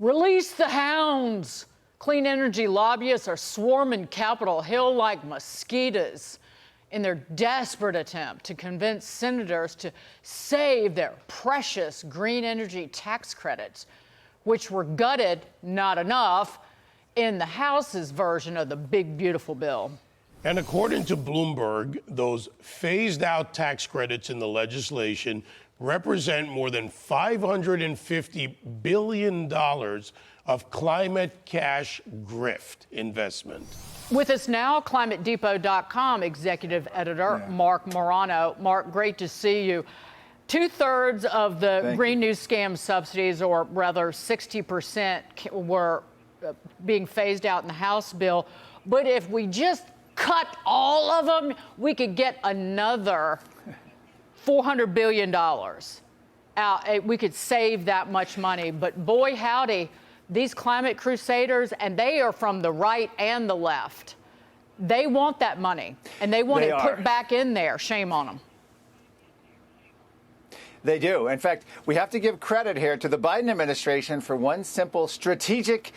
Release the hounds. Clean energy lobbyists are swarming Capitol Hill like mosquitoes in their desperate attempt to convince senators to save their precious green energy tax credits, which were gutted, not enough, in the House's version of the big, beautiful bill. And according to Bloomberg, those phased-out tax credits in the legislation represent more than $550 billion of climate cash grift investment. With us now, ClimateDepot.com executive editor Marc Morano. Marc, great to see you. Two-thirds of the Green New Scam subsidies, or rather 60%, were being phased out in the House bill. But if we just cut all of them, we could get another $400 billion out. We could save that much money. But boy, howdy, these climate crusaders, and they are from the right and the left, they want that money, and they want it put back in there. Shame on them. They do. In fact, we have to give credit here to the Biden administration for one simple strategic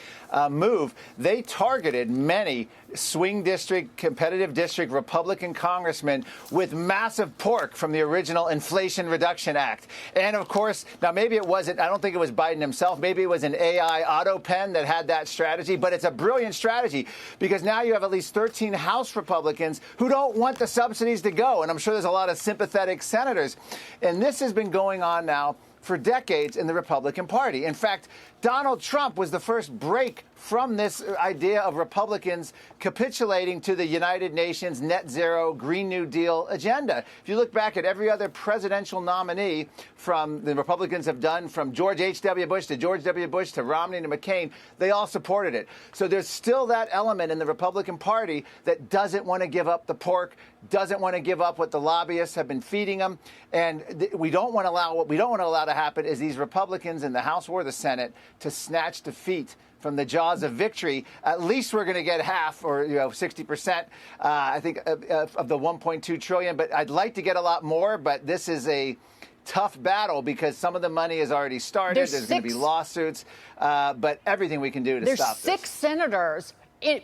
move. They targeted many swing district, competitive district Republican congressmen with massive pork from the original Inflation Reduction Act. And of course, now maybe it wasn't, I don't think it was Biden himself. Maybe it was an AI auto pen that had that strategy. But it's a brilliant strategy because now you have at least 13 House Republicans who don't want the subsidies to go. And I'm sure there's a lot of sympathetic senators. And this has been going on now for decades in the Republican Party. In fact, Donald Trump was the first break from this idea of Republicans capitulating to the United Nations net zero Green New Deal agenda. If you look back at every other presidential nominee from the Republicans have done, from George H.W. Bush to George W. Bush to Romney to McCain, they all supported it. So there's still that element in the Republican Party that doesn't want to give up the pork, doesn't want to give up what the lobbyists have been feeding them. And we don't want to allow, what we don't want to allow to happen is these Republicans in the House or the Senate to snatch defeat from the jaws of victory. At least we're going to get half, or 60%, I think, of the $1.2 trillion. But I'd like to get a lot more. But this is a tough battle because some of the money has already started. There's going to be lawsuits, but everything we can do to stop this. There's 6 senators,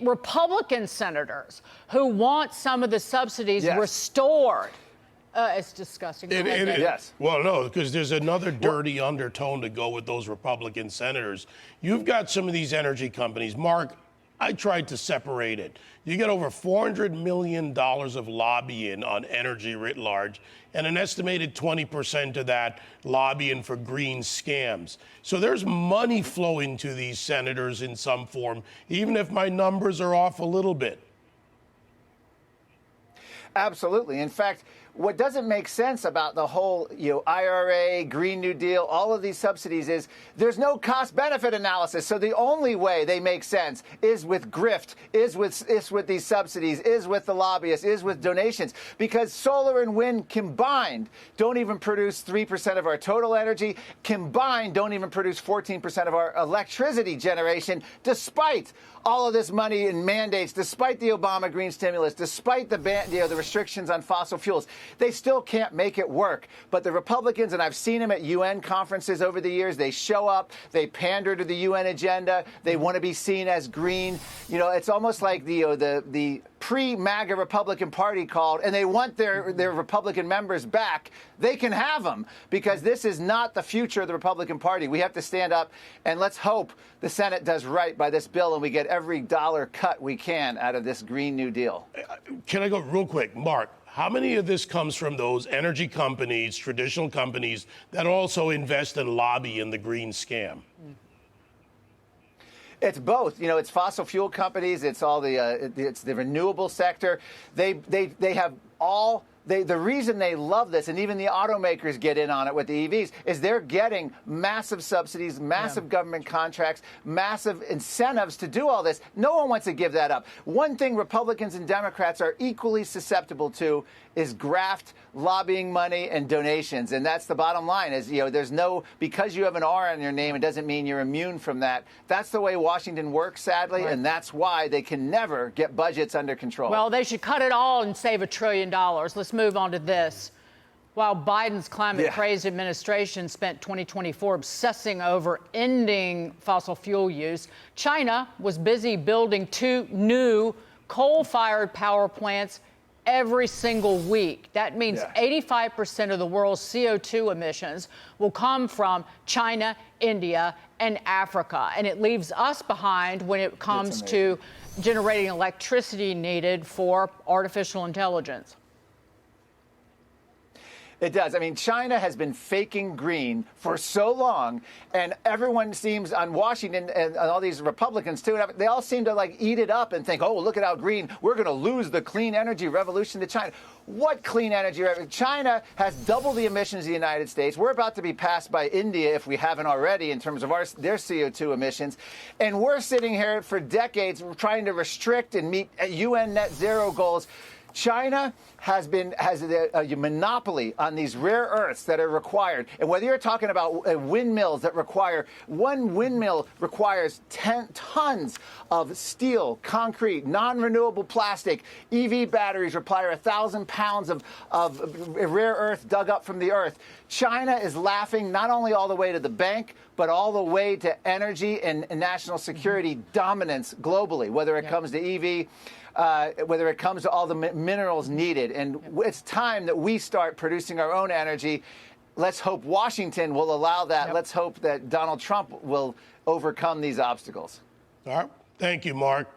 Republican senators, who want some of the subsidies restored. It's disgusting. Yes. Well, no, because there's another dirty undertone to go with those Republican senators. You've got some of these energy companies. Mark, I tried to separate it. You get over $400 million of lobbying on energy writ large, and an estimated 20% of that lobbying for green scams. So there's money flowing to these senators in some form, even if my numbers are off a little bit. Absolutely. In fact, what doesn't make sense about the whole, IRA, Green New Deal, all of these subsidies is there's no cost-benefit analysis. So the only way they make sense is with grift, is with these subsidies, is with the lobbyists, is with donations. Because solar and wind combined don't even produce 3% of our total energy, combined don't even produce 14% of our electricity generation, despite all of this money and mandates, despite the Obama green stimulus, despite the the restrictions on fossil fuels. They still can't make it work. But the Republicans, and I've seen them at UN conferences over the years, they show up, they pander to the UN agenda, they want to be seen as green. It's almost like the pre-MAGA Republican Party called, and they want their Republican members back. They can have them, because this is not the future of the Republican Party. We have to stand up, and let's hope the Senate does right by this bill and we get every dollar cut we can out of this Green New Deal. Can I go real quick? Mark, how many of this comes from those energy companies, traditional companies, that also invest and lobby in the green scam? It's both. It's fossil fuel companies. It's all it's the renewable sector. They have all. The reason they love this, and even the automakers get in on it with the EVs, is they're getting massive subsidies, massive government contracts, massive incentives to do all this. No one wants to give that up. One thing Republicans and Democrats are equally susceptible to is graft, lobbying money, and donations. And that's the bottom line is, there's no, because you have an R on your name, it doesn't mean you're immune from that. That's the way Washington works, sadly, and that's why they can never get budgets under control. Well, they should cut it all and save $1 trillion. Let's move on to this. While Biden's climate-crazed administration spent 2024 obsessing over ending fossil fuel use, China was busy building 2 new coal-fired power plants every single week. That means 85% of the world's CO2 emissions will come from China, India, and Africa. And it leaves us behind when it comes to generating electricity needed for artificial intelligence. It does. I mean, China has been faking green for so long, and everyone seems on Washington and all these Republicans too, they all seem to like eat it up and think, oh, look at how green, we're going to lose the clean energy revolution to China. What clean energy? China has double the emissions of the United States. We're about to be passed by India, if we haven't already, in terms of their CO2 emissions. And we're sitting here for decades trying to restrict and meet UN net zero goals. China has a monopoly on these rare earths that are required. And whether you're talking about windmills that require, one windmill requires 10 tons of steel, concrete, non-renewable plastic. EV batteries require 1,000 pounds of rare earth dug up from the earth. China is laughing not only all the way to the bank, but all the way to energy and national security dominance globally, whether it comes to EV, whether it comes to all the minerals needed. And it's time that we start producing our own energy. Let's hope Washington will allow that. Let's hope that Donald Trump will overcome these obstacles. All right. Thank you, Mark.